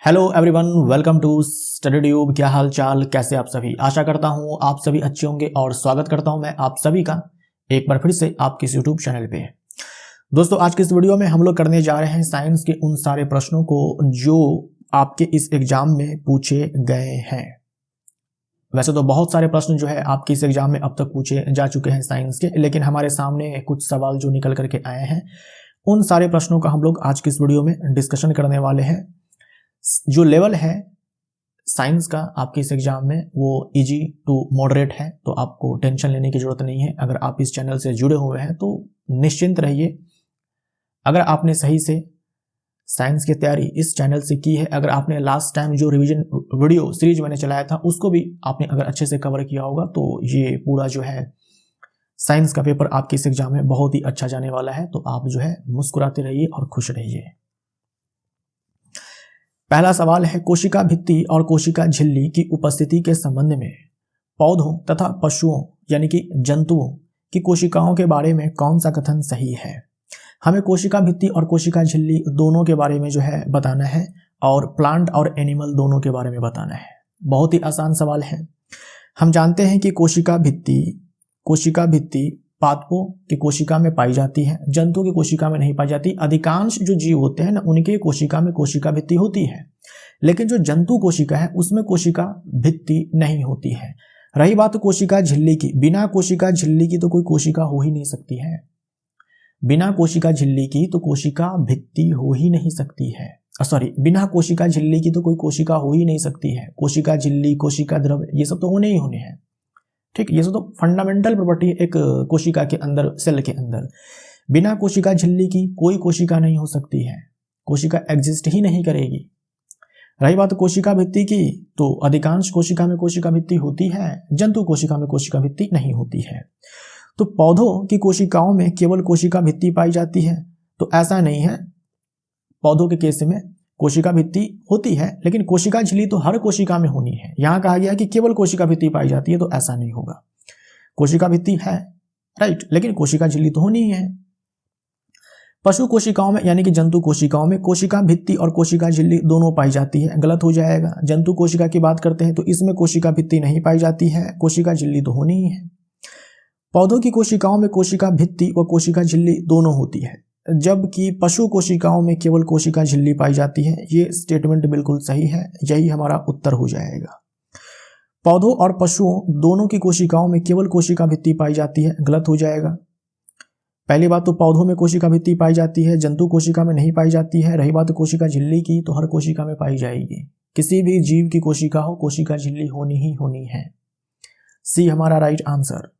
Hello everyone, welcome to study tube. क्या हाल चाल, कैसे आप सभी। आशा करता हूं आप सभी अच्छे होंगे और स्वागत करता हूं मैं आप सभी का एक बार फिर से आपके इस यूट्यूब चैनल पे। दोस्तों, आज के इस वीडियो में हम लोग करने जा रहे हैं साइंस के उन सारे प्रश्नों को जो आपके इस एग्जाम में पूछे गए हैं। वैसे तो बहुत सारे प्रश्न जो है आपके इस एग्जाम में अब तक पूछे जा चुके हैं साइंस के, लेकिन हमारे सामने कुछ सवाल जो निकल करके आए हैं उन सारे प्रश्नों का हम लोग आज की इस वीडियो में डिस्कशन करने वाले हैं। जो लेवल है साइंस का आपके इस एग्जाम में वो इजी टू मॉडरेट है, तो आपको टेंशन लेने की जरूरत नहीं है। अगर आप इस चैनल से जुड़े हुए हैं तो निश्चिंत रहिए। अगर आपने सही से साइंस की तैयारी इस चैनल से की है, अगर आपने लास्ट टाइम जो रिवीजन वीडियो सीरीज मैंने चलाया था उसको भी आपने अगर अच्छे से कवर किया होगा, तो ये पूरा जो है साइंस का पेपर आपके इस एग्जाम में बहुत ही अच्छा जाने वाला है। तो आप जो है मुस्कुराते रहिए और खुश रहिए। पहला सवाल है, कोशिका भित्ति और कोशिका झिल्ली की उपस्थिति के संबंध में पौधों तथा पशुओं यानी कि जंतुओं की कोशिकाओं के बारे में कौन सा कथन सही है। हमें कोशिका भित्ति और कोशिका झिल्ली दोनों के बारे में जो है बताना है और प्लांट और एनिमल दोनों के बारे में बताना है। बहुत ही आसान सवाल है। हम जानते हैं कि कोशिका भित्ति पादपों की कोशिका में पाई जाती है, जंतुओं की कोशिका में नहीं पाई जाती। अधिकांश जो जीव होते हैं ना उनके कोशिका में कोशिका भित्ति होती है, लेकिन जो जंतु कोशिका है उसमें कोशिका भित्ति नहीं होती है। रही बात कोशिका झिल्ली की, बिना कोशिका झिल्ली की तो कोई कोशिका हो ही नहीं सकती है। बिना कोशिका झिल्ली की तो कोशिका भित्ति हो ही नहीं सकती है। बिना कोशिका झिल्ली की तो कोई कोशिका हो ही नहीं सकती है। कोशिका झिल्ली, कोशिका द्रव, ये सब तो होने ही होने हैं। ठीक, ये सब तो फंडामेंटल प्रॉपर्टी है एक कोशिका के अंदर, सेल के अंदर। बिना कोशिका झिल्ली की कोई कोशिका नहीं हो सकती है, कोशिका एग्जिस्ट ही नहीं करेगी। रही बात कोशिका भित्ति की, तो अधिकांश कोशिका में कोशिका भित्ति होती है, जंतु कोशिका में कोशिका भित्ति नहीं होती है। तो पौधों की कोशिकाओं में केवल कोशिका भित्ति पाई जाती है, तो ऐसा नहीं है। पौधों के केस में कोशिका भित्ति होती है, लेकिन कोशिका झिल्ली तो हर कोशिका में होनी है। यहां कहा गया कि केवल कोशिका भित्ति पाई जाती है, तो ऐसा नहीं होगा। कोशिका भित्ति है राइट, लेकिन कोशिका झिल्ली तो होनी ही है। पशु कोशिकाओं में यानी कि जंतु कोशिकाओं में कोशिका भित्ति और कोशिका झिल्ली दोनों पाई जाती है, गलत हो जाएगा। जंतु कोशिका की बात करते हैं तो इसमें कोशिका भित्ति नहीं पाई जाती है, कोशिका झिल्ली तो होनी ही है। पौधों की कोशिकाओं में कोशिका भित्ति व कोशिका झिल्ली दोनों होती है, जबकि पशु कोशिकाओं में केवल कोशिका झिल्ली पाई जाती है। ये स्टेटमेंट बिल्कुल सही है, यही हमारा उत्तर हो जाएगा। पौधों और पशुओं दोनों की कोशिकाओं में केवल कोशिका भित्ति पाई जाती है, गलत हो जाएगा। पहली बात तो पौधों में कोशिका भित्ति पाई जाती है, जंतु कोशिका में नहीं पाई जाती है। रही बात कोशिका झिल्ली की, तो हर कोशिका में पाई जाएगी। किसी भी जीव की कोशिका हो, कोशिका झिल्ली होनी ही होनी है। सी हमारा राइट आंसर।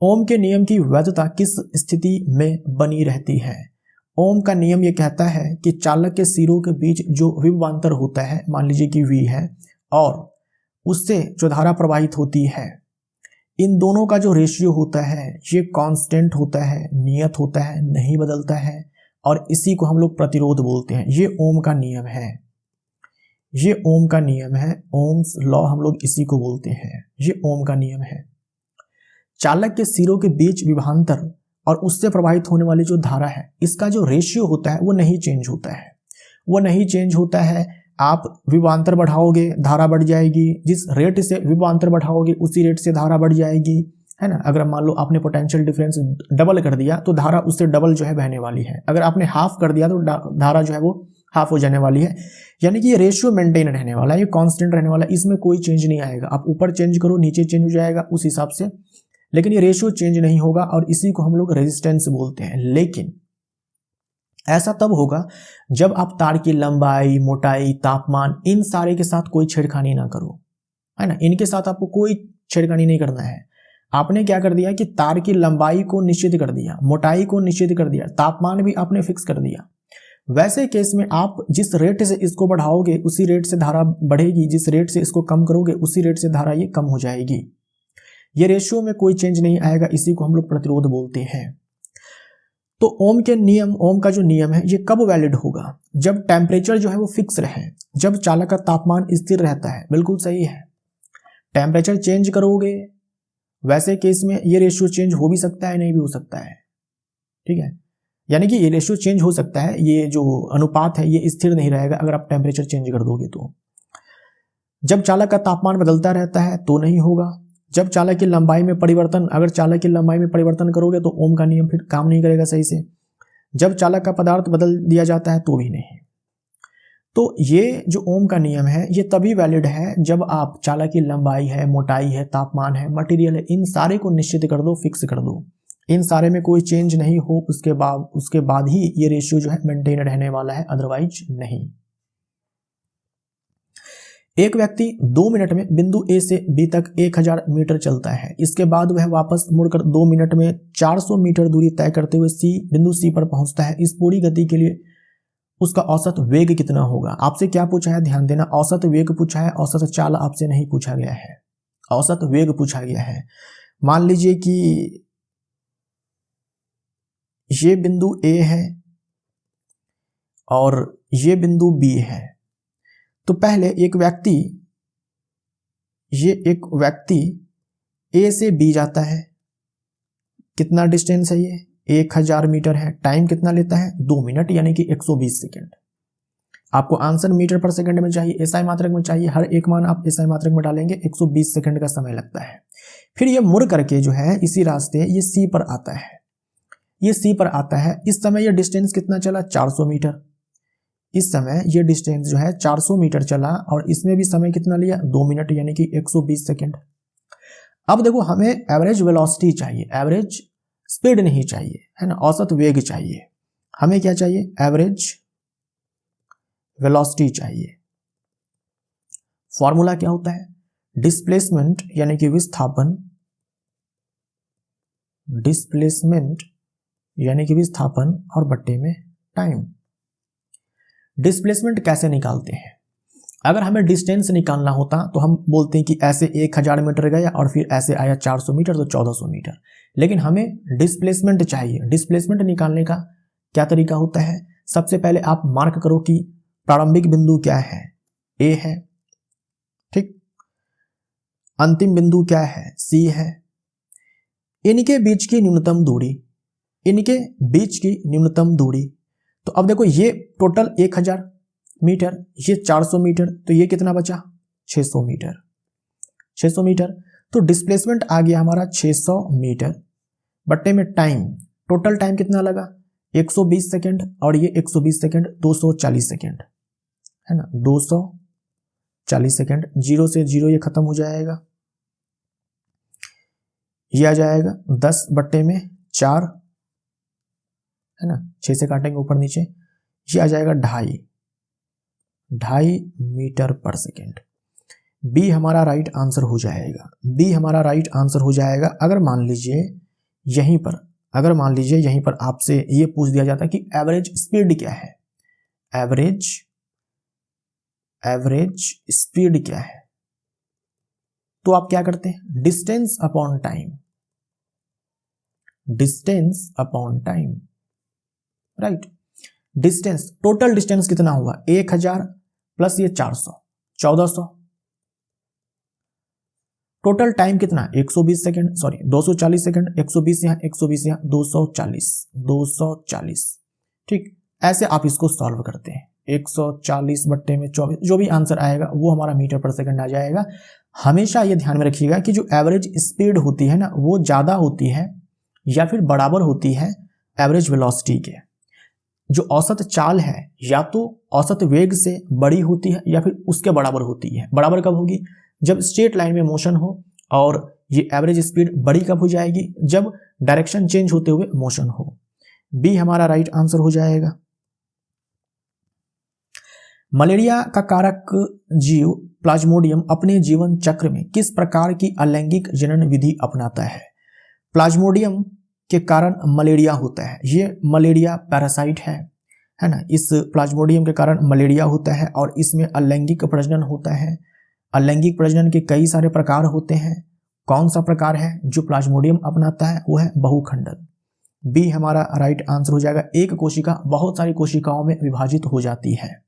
ओम के नियम की वैधता किस स्थिति में बनी रहती है। ओम का नियम यह कहता है कि चालक के सिरों के बीच जो विभवांतर होता है, मान लीजिए कि V है, और उससे जो धारा प्रवाहित होती है, इन दोनों का जो रेशियो होता है ये कांस्टेंट होता है, नियत होता है, नहीं बदलता है, और इसी को हम लोग प्रतिरोध बोलते हैं। ये ओम का नियम है, ये ओम का नियम है। ओम्स लॉ हम लोग इसी को बोलते हैं, ये ओम का नियम है। चालक के सिरों के बीच विभवांतर और उससे प्रवाहित होने वाली जो धारा है, इसका जो रेशियो होता है वो नहीं चेंज होता है, वो नहीं चेंज होता है। आप विभवांतर बढ़ाओगे, धारा बढ़ जाएगी। जिस रेट से विभवांतर बढ़ाओगे उसी रेट से धारा बढ़ जाएगी, है ना। अगर मान लो आपने पोटेंशियल डिफरेंस डबल कर दिया तो धारा उससे डबल जो है बहने वाली है। अगर आपने हाफ कर दिया तो धारा जो है वो हाफ हो जाने वाली है। यानी कि ये रेशियो मेंटेन रहने वाला है, ये कांस्टेंट रहने वाला है, इसमें कोई चेंज नहीं आएगा। आप ऊपर चेंज करो, नीचे चेंज हो जाएगा उस हिसाब से, लेकिन ये रेशियो चेंज नहीं होगा, और इसी को हम लोग रेजिस्टेंस बोलते हैं। लेकिन ऐसा तब होगा जब आप तार की लंबाई, मोटाई, तापमान, इन सारे के साथ कोई छेड़खानी ना करो, है ना। इनके साथ आपको कोई छेड़खानी नहीं करना है। आपने क्या कर दिया कि तार की लंबाई को निश्चित कर दिया, मोटाई को निश्चित कर दिया, तापमान भी आपने फिक्स कर दिया। वैसे केस में आप जिस रेट से इसको बढ़ाओगे उसी रेट से धारा बढ़ेगी, जिस रेट से इसको कम करोगे उसी रेट से धारा ये कम हो जाएगी। ये रेशियो में कोई चेंज नहीं आएगा, इसी को हम लोग प्रतिरोध बोलते हैं। तो ओम के नियम, ओम का जो नियम है ये कब वैलिड होगा, जब टेम्परेचर जो है वो फिक्स रहे, जब चालक का तापमान स्थिर रहता है। बिल्कुल सही है। टेम्परेचर चेंज करोगे वैसे केस में ये रेशियो चेंज हो भी सकता है, नहीं भी हो सकता है, ठीक है। यानी कि ये रेशियो चेंज हो सकता है, ये जो अनुपात है ये स्थिर नहीं रहेगा अगर आप टेम्परेचर चेंज कर दोगे तो। जब चालक का तापमान बदलता रहता है तो नहीं होगा। जब चालक की लंबाई में परिवर्तन, अगर चालक की लंबाई में परिवर्तन करोगे तो ओम का नियम फिर काम नहीं करेगा सही से। जब चालक का पदार्थ बदल दिया जाता है तो भी नहीं। तो ये जो ओम का नियम है ये तभी वैलिड है जब आप चालक की लंबाई है, मोटाई है, तापमान है, मटेरियल है, इन सारे को निश्चित कर दो, फिक्स कर दो, इन सारे में कोई चेंज नहीं हो, उसके बाद ही ये रेशियो जो है मेंटेन रहने वाला है, अदरवाइज नहीं। एक व्यक्ति 2 मिनट में बिंदु ए से बी तक 1000 मीटर चलता है। इसके बाद वह वापस मुड़कर 2 मिनट में 400 मीटर दूरी तय करते हुए बिंदु सी पर पहुंचता है। इस पूरी गति के लिए उसका औसत वेग कितना होगा? आपसे क्या पूछा है, ध्यान देना, औसत वेग पूछा है, औसत चाल आपसे नहीं पूछा गया है, औसत वेग पूछा गया है। मान लीजिए कि ये बिंदु ए है और ये बिंदु बी है। तो पहले एक व्यक्ति ए से बी जाता है। कितना डिस्टेंस है ये? 1000 मीटर है। टाइम कितना लेता है? 2 मिनट, यानी कि 120 सेकेंड। आपको आंसर मीटर पर सेकंड में चाहिए, एसआई मात्रक में चाहिए, हर एक मान आप एसआई मात्रक में डालेंगे, 120 सेकंड का समय लगता है। फिर ये मुड़ करके जो है इसी रास्ते ये सी पर आता है, ये सी पर आता है। इस समय ये डिस्टेंस कितना चला? 400 मीटर। इस समय ये डिस्टेंस जो है 400 मीटर चला और इसमें भी समय कितना लिया? 2 मिनट, यानी कि 120 सेकेंड। अब देखो हमें एवरेज वेलोसिटी चाहिए, एवरेज स्पीड नहीं चाहिए, है ना, औसत वेग चाहिए। हमें क्या चाहिए? एवरेज वेलोसिटी चाहिए। फॉर्मूला क्या होता है? डिस्प्लेसमेंट यानी कि विस्थापन, डिस्प्लेसमेंट यानी कि विस्थापन और बट्टे में टाइम। डिस्प्लेसमेंट कैसे निकालते हैं? अगर हमें डिस्टेंस निकालना होता तो हम बोलते हैं कि ऐसे 1000 मीटर गया और फिर ऐसे आया 400 मीटर तो 1400 मीटर। लेकिन हमें डिस्प्लेसमेंट चाहिए। डिस्प्लेसमेंट निकालने का क्या तरीका होता है? सबसे पहले आप मार्क करो कि प्रारंभिक बिंदु क्या है? ए है, ठीक। अंतिम बिंदु क्या है? सी है। इनके बीच की न्यूनतम दूरी, इनके बीच की न्यूनतम दूरी। तो अब देखो ये टोटल 1000 मीटर, ये 400 मीटर, तो ये कितना बचा? 600 मीटर, 600 मीटर। तो डिस्प्लेसमेंट आ गया हमारा 600 मीटर बट्टे में टाइम। टोटल टाइम कितना लगा? 120 सेकेंड, और ये 120 सेकेंड 240 सेकेंड, है ना, 240 सेकेंड। 0 से 0 ये खत्म हो जाएगा, ये आ जाएगा 10 बट्टे में 4, है ना, 6 से काटेंगे ऊपर नीचे, ये आ जाएगा 2.5 मीटर पर सेकेंड। बी हमारा राइट आंसर हो जाएगा, बी हमारा राइट आंसर हो जाएगा। अगर मान लीजिए यहीं पर आपसे ये पूछ दिया जाता कि एवरेज स्पीड क्या है, एवरेज स्पीड क्या है, तो आप क्या करते हैं? Distance upon time, distance upon time, right. Distance, total distance कितना हुआ? 1000 प्लस ये 400, 1400। टोटल टाइम कितना? 120 सेकेंड, सॉरी 240 सेकेंड। 120 यहाँ, 120 यहाँ, 240, ठीक। ऐसे आप इसको सॉल्व करते हैं। 140 बट्टे में 24, जो भी आंसर आएगा वो हमारा मीटर पर सेकंड आ जाएगा। हमेशा ये ध्यान में रखिएगा कि जो एवरेज स्पीड होती है ना, वो ज़्यादा होती है या फिर बराबर होती है एवरेज वेलोसिटी के। जो औसत चाल है या तो औसत वेग से बड़ी होती है या फिर उसके बराबर होती है। बराबर कब होगी? जब स्ट्रेट लाइन में मोशन हो। और ये एवरेज स्पीड बड़ी कब हो जाएगी? जब डायरेक्शन चेंज होते हुए मोशन हो। बी हमारा राइट आंसर हो जाएगा। मलेरिया का कारक जीव प्लाज्मोडियम अपने जीवन चक्र में किस प्रकार की अलैंगिक जनन विधि अपनाता है? प्लाज्मोडियम के कारण मलेरिया होता है। ये मलेरिया पैरासाइट है ना। इस प्लाज्मोडियम के कारण मलेरिया होता है और इसमें अलैंगिक प्रजनन होता है। अलैंगिक प्रजनन के कई सारे प्रकार होते हैं। कौन सा प्रकार है जो प्लाज्मोडियम अपनाता है? वो है बहुखंडन। बी हमारा राइट आंसर हो जाएगा। एक कोशिका बहुत सारी कोशिकाओं में विभाजित हो जाती है,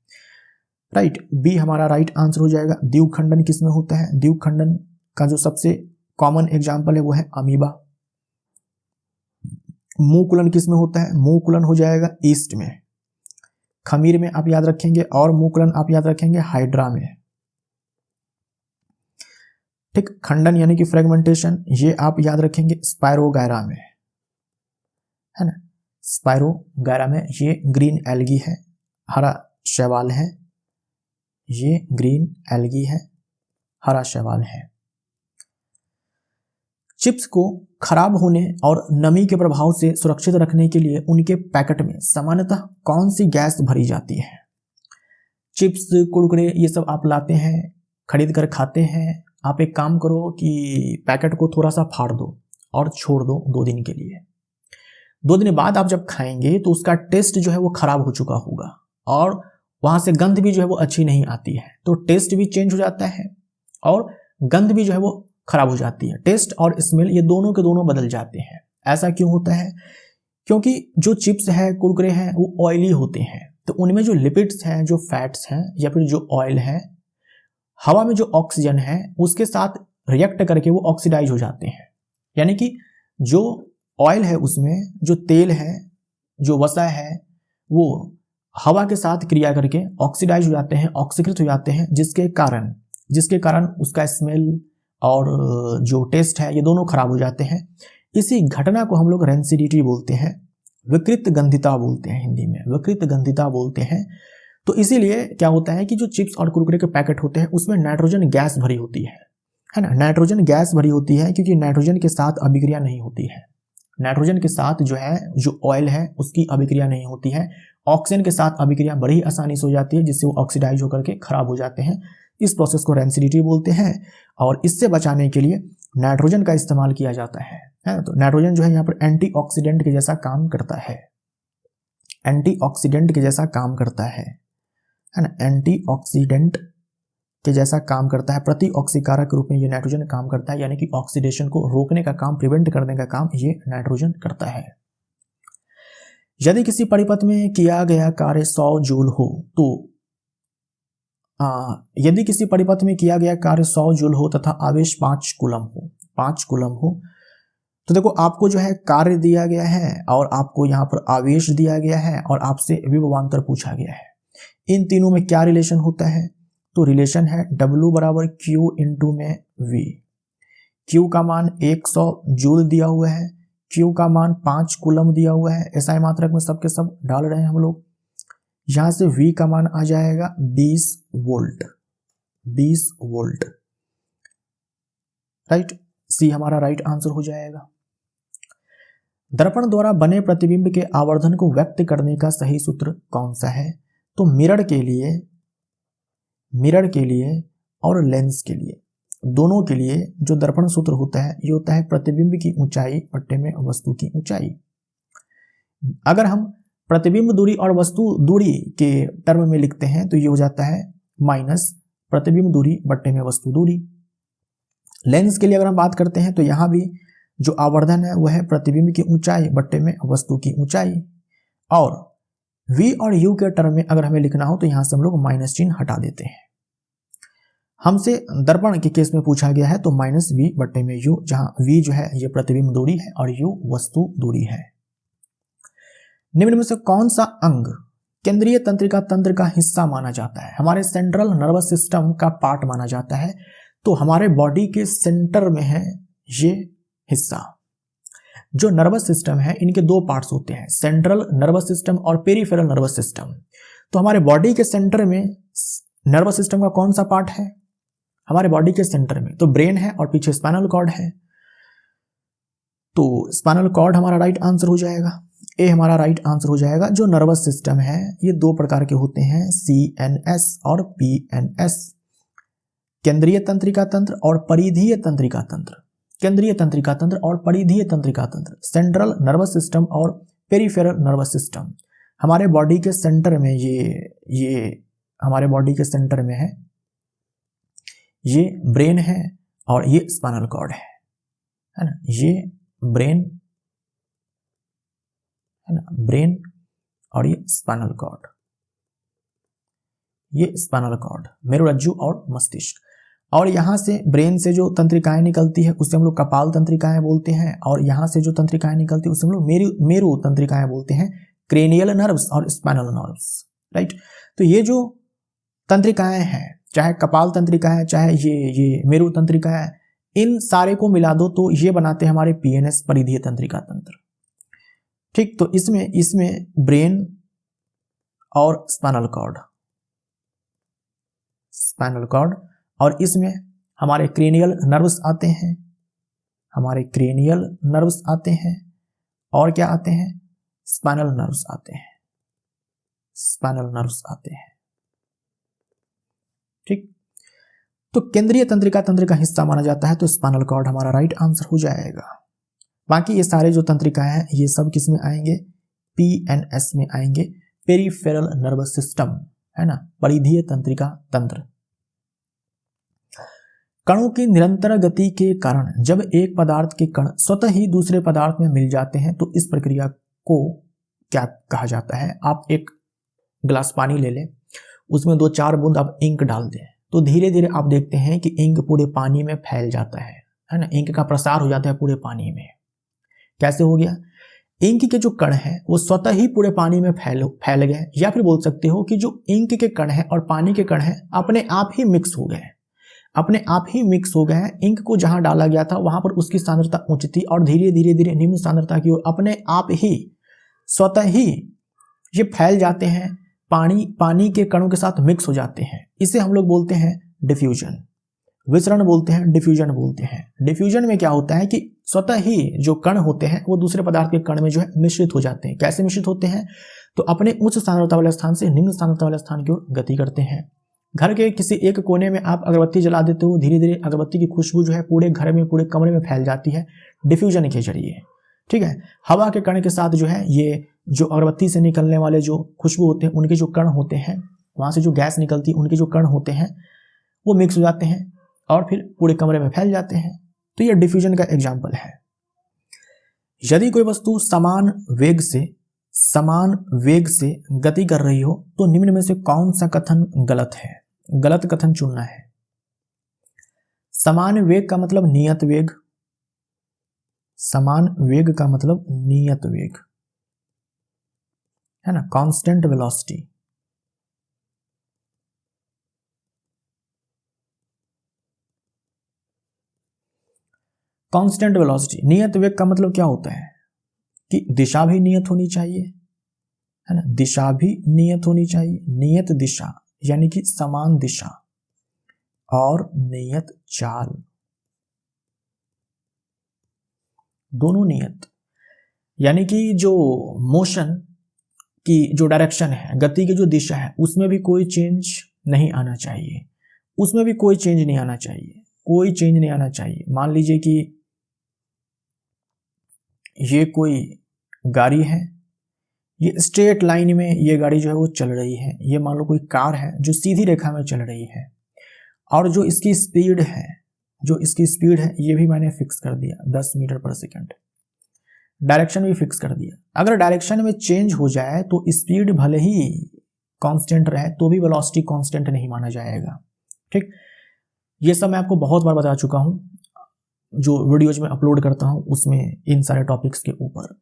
राइट। बी हमारा राइट आंसर हो जाएगा। द्विखंडन किसमें होता है? द्विखंडन का जो सबसे कॉमन एग्जाम्पल है वो है अमीबा। मूकुलन किस में होता है? मूकुलन हो जाएगा ईस्ट में। खमीर में आप याद रखेंगे, और मूकुलन आप याद रखेंगे हाइड्रा में। ठीक, खंडन यानी कि फ्रेगमेंटेशन, ये आप याद रखेंगे स्पायरोगैरा में, है ना। स्पायरोगैरा में ये ग्रीन एल्गी है, हरा शैवाल है, ये ग्रीन एल्गी है, हरा शैवाल है। चिप्स को खराब होने और नमी के प्रभाव से सुरक्षित रखने के लिए उनके पैकेट में सामान्यतः कौन सी गैस भरी जाती है? चिप्स, कुरकुरे, ये सब आप लाते हैं, खरीद कर खाते हैं। आप एक काम करो कि पैकेट को थोड़ा सा फाड़ दो और छोड़ दो 2 दिन के लिए। 2 दिन बाद आप जब खाएंगे तो उसका टेस्ट जो है वो खराब हो चुका होगा, और वहां से गंध भी जो है वो अच्छी नहीं आती है। तो टेस्ट भी चेंज हो जाता है और गंध भी जो है वो खराब हो जाती है। टेस्ट और स्मेल ये दोनों के दोनों बदल जाते हैं। ऐसा क्यों होता है? क्योंकि जो चिप्स है, कुरकुरे हैं, वो ऑयली होते हैं। तो उनमें जो लिपिड्स हैं, जो फैट्स हैं, या फिर जो ऑयल है, हवा में जो ऑक्सीजन है उसके साथ रिएक्ट करके वो ऑक्सीडाइज हो जाते हैं। यानी कि जो ऑयल है, उसमें जो तेल है, जो वसा है, वो हवा के साथ क्रिया करके ऑक्सीडाइज हो जाते हैं, ऑक्सीकृत हो जाते हैं, जिसके कारण उसका स्मेल और जो टेस्ट है ये दोनों खराब हो जाते हैं। इसी घटना को हम लोग रेंसिडिटी बोलते हैं, विकृत गंधिता बोलते हैं, हिंदी में विकृत गंधिता बोलते हैं। तो इसीलिए क्या होता है कि जो चिप्स और कुरकुरे के पैकेट होते हैं उसमें नाइट्रोजन गैस भरी होती है ना। नाइट्रोजन गैस भरी होती है क्योंकि नाइट्रोजन के साथ अभिक्रिया नहीं होती है। नाइट्रोजन के साथ जो है, जो ऑयल है, उसकी अभिक्रिया नहीं होती है। ऑक्सीजन के साथ अभिक्रिया बड़ी आसानी से हो जाती है, जिससे वो ऑक्सीडाइज होकर के खराब हो जाते हैं। इस प्रोसेस को रेंसिडिटी बोलते हैं, और इससे बचाने के लिए नाइट्रोजन का इस्तेमाल किया जाता है। तो नाइट्रोजन जो है यहाँ पर एंटीऑक्सीडेंट के जैसा काम करता है, एंटीऑक्सीडेंट के जैसा काम करता है ना, एंटीऑक्सीडेंट के जैसा काम करता है, प्रतिऑक्सीकारक के रूप में ये नाइट्रोजन काम करता है। यानी कि ऑक्सीडेशन को रोकने का काम, प्रिवेंट करने का काम ये नाइट्रोजन करता है। यदि किसी परिपथ में किया गया कार्य 100 जूल हो तो यदि किसी परिपथ में किया गया कार्य 100 जूल हो तथा आवेश 5 कूलम हो, तो देखो आपको जो है कार्य दिया गया है और आपको यहाँ पर आवेश दिया गया है और आपसे विभवांतर पूछा गया है। इन तीनों में क्या रिलेशन होता है? तो रिलेशन है W बराबर Q इंटू में V। Q का मान 100 जूल दिया हुआ है, Q का मान 5 कूलम दिया हुआ है। SI मात्रक में सबके सब डाल रहे हैं हम लोग। यहां से V का मान आ जाएगा 20 वोल्ट। राइट, सी हमारा राइट आंसर हो जाएगा। दर्पण द्वारा बने प्रतिबिंब के आवर्धन को व्यक्त करने का सही सूत्र कौन सा है? तो मिरर के लिए और लेंस के लिए, दोनों के लिए जो दर्पण सूत्र होता है ये होता है प्रतिबिंब की ऊंचाई बट्टे में वस्तु की ऊंचाई। अगर हम प्रतिबिंब दूरी और वस्तु दूरी के टर्म में लिखते हैं तो ये हो जाता है माइनस प्रतिबिंब दूरी बट्टे में वस्तु दूरी। लेंस के लिए अगर हम बात करते हैं तो यहां भी जो आवर्धन है वह है प्रतिबिंब की ऊंचाई बट्टे में वस्तु की ऊंचाई। और V और U के टर्म में अगर हमें लिखना हो तो यहां से हम लोग माइनस चिन्ह हटा देते हैं। हमसे दर्पण के केस में पूछा गया है तो माइनस V बट्टे में U, जहां V जो है ये प्रतिबिंब दूरी है और U वस्तु दूरी है। निम्न में से कौन सा अंग केंद्रीय तंत्रिका तंत्र का हिस्सा माना जाता है? हमारे सेंट्रल नर्वस सिस्टम का पार्ट माना जाता है। तो हमारे बॉडी के सेंटर में है ये हिस्सा। जो नर्वस सिस्टम है इनके 2 पार्ट्स होते हैं, सेंट्रल नर्वस सिस्टम और पेरिफेरल नर्वस सिस्टम। तो हमारे बॉडी के सेंटर में नर्वस सिस्टम का कौन सा पार्ट है? हमारे बॉडी के सेंटर में तो ब्रेन है और पीछे स्पाइनल कॉर्ड है। तो स्पाइनल कॉर्ड हमारा राइट आंसर हो जाएगा, ए हमारा राइट आंसर हो जाएगा। जो नर्वस सिस्टम है ये 2 प्रकार के होते हैं, CNS और PNS, केंद्रीय तंत्रिका तंत्र और परिधीय तंत्रिका तंत्र। केंद्रीय तंत्रिका तंत्र और परिधीय तंत्रिका तंत्र, सेंट्रल नर्वस सिस्टम और पेरिफेरल नर्वस सिस्टम। हमारे बॉडी के सेंटर में ये हमारे बॉडी के सेंटर में है, ये ब्रेन है और ये स्पाइनल कॉर्ड है ना। ये ब्रेन है ना, ब्रेन और ये स्पाइनल कॉर्ड, ये स्पाइनल कॉर्ड, मेरुरज्जु और मस्तिष्क। और यहाँ से ब्रेन से जो तंत्रिकाएं निकलती है उससे हम लोग कपाल तंत्रिकाएं बोलते हैं, और यहाँ से जो तंत्रिकाएं निकलती है उससे हम लोग मेरु तंत्रिकाएं बोलते हैं, क्रेनियल नर्व्स और स्पाइनल नर्व्स, राइट। तो ये जो तंत्रिकाएं हैं, चाहे कपाल तंत्रिका है, चाहे ये मेरु तंत्रिका है, इन सारे को मिला दो तो ये बनाते हैं हमारे पीएनएस, परिधीय तंत्रिका तंत्र, ठीक। तो इसमें ब्रेन और स्पाइनल कॉर्ड और इसमें हमारे क्रेनियल नर्व्स आते हैं, और क्या आते हैं, स्पाइनल नर्व्स आते हैं, ठीक। तो केंद्रीय तंत्रिका तंत्र का हिस्सा माना जाता है, तो स्पाइनल कॉर्ड हमारा राइट आंसर हो जाएगा। बाकी ये सारे जो तंत्रिकाएं हैं ये सब किस में आएंगे, पीएनएस में आएंगे, पेरिफेरल नर्वस सिस्टम, है ना, परिधीय तंत्रिका तंत्र। कणों की निरंतर गति के कारण जब एक पदार्थ के कण स्वतः ही दूसरे पदार्थ में मिल जाते हैं तो इस प्रक्रिया को क्या कहा जाता है। आप एक गिलास पानी ले लें, उसमें 2-4 बूंद आप इंक डाल दें, तो धीरे धीरे आप देखते हैं कि इंक पूरे पानी में फैल जाता है ना, इंक का प्रसार हो जाता है पूरे पानी में। कैसे हो गया, इंक के जो कण हैं वो स्वतः ही पूरे पानी में फैल गए, या फिर बोल सकते हो कि जो इंक के कण हैं और पानी के कण हैं अपने आप ही मिक्स हो गए, इंक को जहां डाला गया था वहां पर उसकी सांद्रता उच्च थी और धीरे धीरे निम्न सांद्रता की ओर अपने आप ही स्वतः ही ये फैल जाते हैं, पानी के कणों के साथ मिक्स हो जाते हैं। इसे हम लोग बोलते हैं डिफ्यूजन, विसरण बोलते हैं, डिफ्यूजन बोलते हैं। डिफ्यूजन में क्या होता है कि स्वतः ही जो कण होते हैं वो दूसरे पदार्थ के कण में जो है मिश्रित हो जाते हैं। कैसे मिश्रित होते हैं, तो अपने उच्च सांद्रता वाले स्थान से निम्न सांद्रता वाले स्थान की ओर गति करते हैं। घर के किसी एक कोने में आप अगरबत्ती जला देते हो, धीरे धीरे अगरबत्ती की खुशबू जो है पूरे घर में, पूरे कमरे में फैल जाती है डिफ्यूजन के जरिए, ठीक है। हवा के कण के साथ जो है ये जो अगरबत्ती से निकलने वाले जो खुशबू होते हैं उनके जो कण होते हैं, वहां से जो गैस निकलती है उनके जो कण होते हैं वो मिक्स हो जाते हैं और फिर पूरे कमरे में फैल जाते हैं। तो ये डिफ्यूजन का एग्जाम्पल है। यदि कोई वस्तु समान वेग से गति कर रही हो तो निम्न में से कौन सा कथन गलत है। गलत कथन चुनना है। समान वेग का मतलब नियत वेग, है ना, कांस्टेंट वेलोसिटी। Constant velocity. नियत वेग का मतलब क्या होता है कि दिशा भी नियत होनी चाहिए, है ना, दिशा भी नियत होनी चाहिए। नियत दिशा यानी कि समान दिशा और नियत चाल, दोनों नियत, यानी कि जो मोशन की जो डायरेक्शन है, गति की जो दिशा है, उसमें भी कोई चेंज नहीं आना चाहिए, कोई चेंज नहीं आना चाहिए। मान लीजिए कि ये कोई गाड़ी है, ये स्ट्रेट लाइन में ये गाड़ी जो है वो चल रही है। ये मान लो कोई कार है जो सीधी रेखा में चल रही है, और जो इसकी स्पीड है ये भी मैंने फिक्स कर दिया 10 मीटर पर सेकंड। डायरेक्शन भी फिक्स कर दिया। अगर डायरेक्शन में चेंज हो जाए तो स्पीड भले ही कांस्टेंट रहे तो भी वेलोसिटी कांस्टेंट नहीं माना जाएगा, ठीक। ये सब मैं आपको बहुत बार बता चुका हूं, जो वीडियोज में अपलोड करता हूं उसमें इन सारे टॉपिक्स के ऊपर।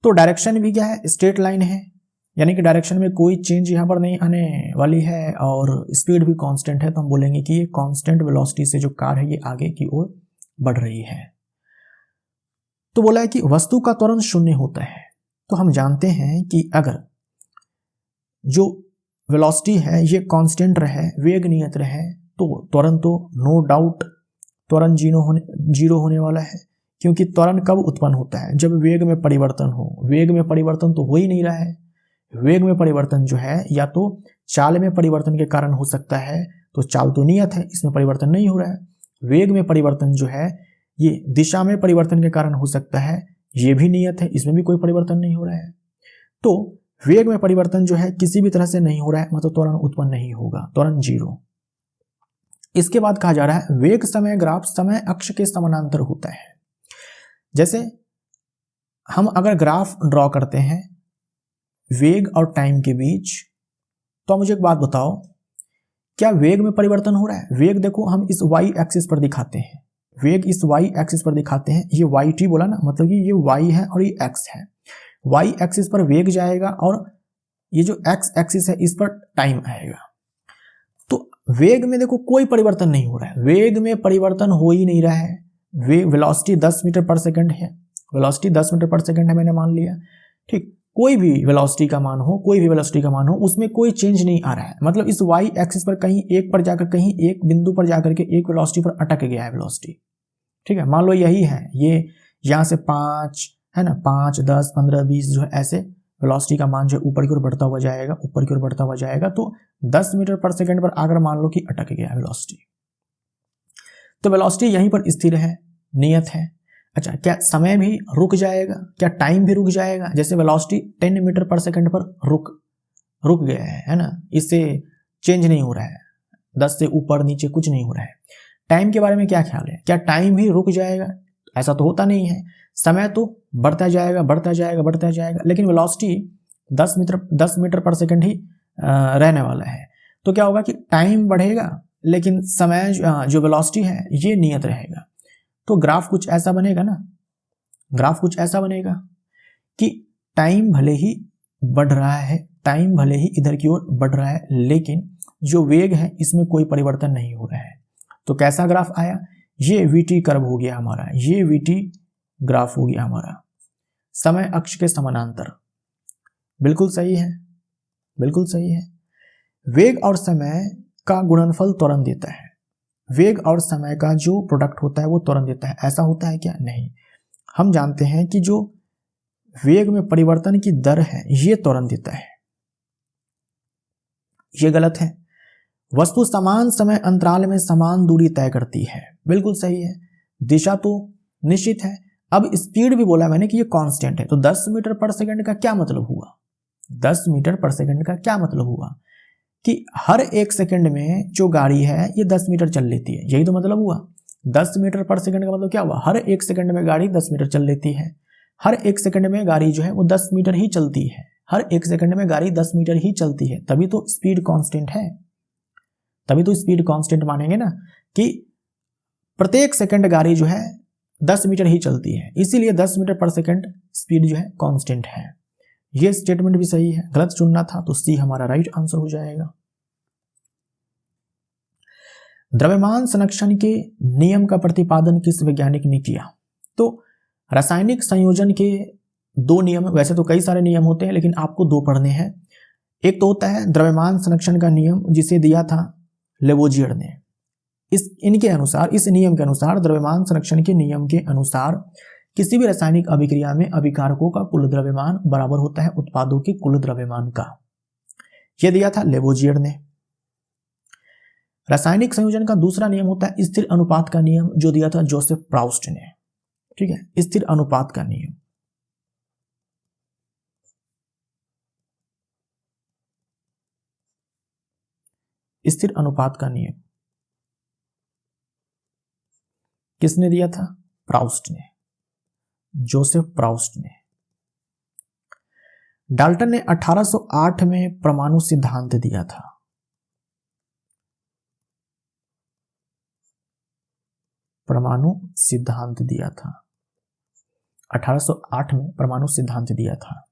तो डायरेक्शन भी क्या है, स्ट्रेट लाइन है, यानी कि डायरेक्शन में कोई चेंज यहाँ पर नहीं आने वाली है, और स्पीड भी कांस्टेंट है, तो हम बोलेंगे कि ये कांस्टेंट वेलोसिटी से जो कार है ये आगे की ओर बढ़ रही है। तो बोला है कि वस्तु का त्वरण 0 होता है। तो हम जानते हैं कि अगर जो वेलोसिटी है ये कांस्टेंट रहे, वेग नियत रहे, तो त्वरण तो नो डाउट त्वरण 0 होने वाला है, क्योंकि त्वरण कब उत्पन्न होता है, जब वेग में परिवर्तन हो। वेग में परिवर्तन तो हो ही नहीं रहा है। वेग में परिवर्तन जो है या तो चाल में परिवर्तन के कारण हो सकता है, तो चाल तो नियत है, इसमें परिवर्तन नहीं हो रहा है। वेग में परिवर्तन जो है ये दिशा में परिवर्तन के कारण हो सकता है, ये भी नियत है, इसमें भी कोई परिवर्तन नहीं हो रहा है। तो वेग में परिवर्तन जो है किसी भी तरह से नहीं हो रहा है, मतलब त्वरण उत्पन्न नहीं होगा, त्वरण 0। इसके बाद कहा जा रहा है वेग समय ग्राफ समय अक्ष के समानांतर होता है। जैसे हम अगर ग्राफ ड्रॉ करते हैं वेग और टाइम के बीच, तो मुझे एक बात बताओ क्या वेग में परिवर्तन हो रहा है? वेग देखो हम इस y एक्सिस पर दिखाते हैं, वेग इस y एक्सिस पर दिखाते हैं, ये yt बोला ना, मतलब कि ये y है और ये x है। y एक्सिस पर वेग जाएगा और ये जो x एक्सिस है इस पर टाइम आएगा। तो वेग में देखो कोई परिवर्तन नहीं हो रहा है, वेग में परिवर्तन हो ही नहीं रहा है। वेलोसिटी 10 मीटर पर सेकंड है, वेलोसिटी 10 मीटर पर सेकंड है, मैंने मान लिया, ठीक। कोई भी वेलोसिटी का मान हो, कोई भी वेलोसिटी का मान हो, उसमें कोई चेंज नहीं आ रहा है। मतलब इस y एक्सिस पर कहीं एक पर जाकर, कहीं एक बिंदु पर जाकर के एक वेलोसिटी पर अटक गया है वेलोसिटी, ठीक है। मान लो यही है, ये यहाँ से 5 है ना, 5, 10, 15, 20 जो है ऐसे वेलोसिटी का मान जो है ऊपर की ओर बढ़ता हुआ जाएगा, ऊपर की ओर बढ़ता हुआ जाएगा। तो 10 मीटर पर सेकंड पर आकर मान लो कि अटक गया है वेलोसिटी, तो वेलोसिटी यहीं पर स्थिर है, नियत है। अच्छा, क्या समय भी रुक जाएगा? क्या टाइम भी रुक जाएगा? जैसे वेलोसिटी 10 मीटर पर सेकंड पर रुक गया है ना, इससे चेंज नहीं हो रहा है, 10 से ऊपर नीचे कुछ नहीं हो रहा है। टाइम के बारे में क्या ख्याल है? क्या टाइम भी रुक जाएगा? ऐसा तो होता नहीं है, समय तो बढ़ता जाएगा बढ़ता जाएगा बढ़ता जाएगा, लेकिन वेलोसिटी 10 मीटर पर सेकंड ही रहने वाला है। तो क्या होगा कि टाइम बढ़ेगा लेकिन समय जो वेलोसिटी है ये नियत रहेगा। तो ग्राफ कुछ ऐसा बनेगा ना, ग्राफ कुछ ऐसा बनेगा कि टाइम भले ही बढ़ रहा है, टाइम भले ही इधर की ओर बढ़ रहा है, लेकिन जो वेग है इसमें कोई परिवर्तन नहीं हो रहा है। तो कैसा ग्राफ आया? ये वीटी कर्व हो गया हमारा, ये वीटी ग्राफ हो गया हमारा, समय अक्ष के समानांतर। बिल्कुल सही है, बिल्कुल सही है। वेग और समय का गुणनफल त्वरण देता है, वेग और समय का जो प्रोडक्ट होता है वो त्वरण देता है। ऐसा होता है क्या? नहीं। हम जानते हैं कि जो वेग में परिवर्तन की दर है ये त्वरण देता है, ये गलत है। वस्तु समान समय अंतराल में समान दूरी तय करती है, बिल्कुल सही है। दिशा तो निश्चित है। अब स्पीड भी बोला मैंने कि ये कांस्टेंट है, तो 10 मीटर पर सेकंड का क्या मतलब हुआ? 10 मीटर पर सेकंड का क्या मतलब हुआ कि हर एक सेकंड में जो गाड़ी है ये 10 मीटर चल लेती है, यही तो मतलब हुआ। 10 मीटर पर सेकंड का मतलब क्या हुआ? हर एक सेकंड में गाड़ी 10 मीटर चल लेती है, हर एक सेकंड में गाड़ी जो है वो 10 मीटर ही चलती है, हर एक सेकंड में गाड़ी 10 मीटर ही चलती है, तभी तो स्पीड कांस्टेंट है, तभी तो स्पीड कांस्टेंट मानेंगे ना कि प्रत्येक सेकंड गाड़ी जो है 10 मीटर ही चलती है, इसीलिए 10 मीटर पर सेकंड स्पीड जो है कांस्टेंट है। ये स्टेटमेंट भी सही है, गलत चुनना था, तो सी हमारा राइट आंसर हो जाएगा। द्रव्यमान संरक्षण के नियम का प्रतिपादन किस वैज्ञानिक ने किया? तो रासायनिक संयोजन के 2 नियम, वैसे तो कई सारे नियम होते हैं लेकिन आपको 2 पढ़ने हैं। एक तो होता है द्रव्यमान संरक्षण का नियम, जिसे दिया था लेवोजियर ने। इनके अनुसार, इस नियम के अनुसार, द्रव्यमान संरक्षण के नियम के अनुसार किसी भी रासायनिक अभिक्रिया में अभिकारकों का कुल द्रव्यमान बराबर होता है उत्पादों के कुल द्रव्यमान का। यह दिया था लेवोजियर ने। रासायनिक संयोजन का दूसरा नियम होता है स्थिर अनुपात का नियम, जो दिया था जोसेफ प्राउस्ट ने। ठीक है, स्थिर अनुपात का नियम। स्थिर अनुपात का नियम किसने दिया था? प्राउस्ट ने, जोसेफ प्राउस्ट ने। डाल्टन ने 1808 में परमाणु सिद्धांत दिया था। परमाणु सिद्धांत दिया था 1808 में, परमाणु सिद्धांत दिया था।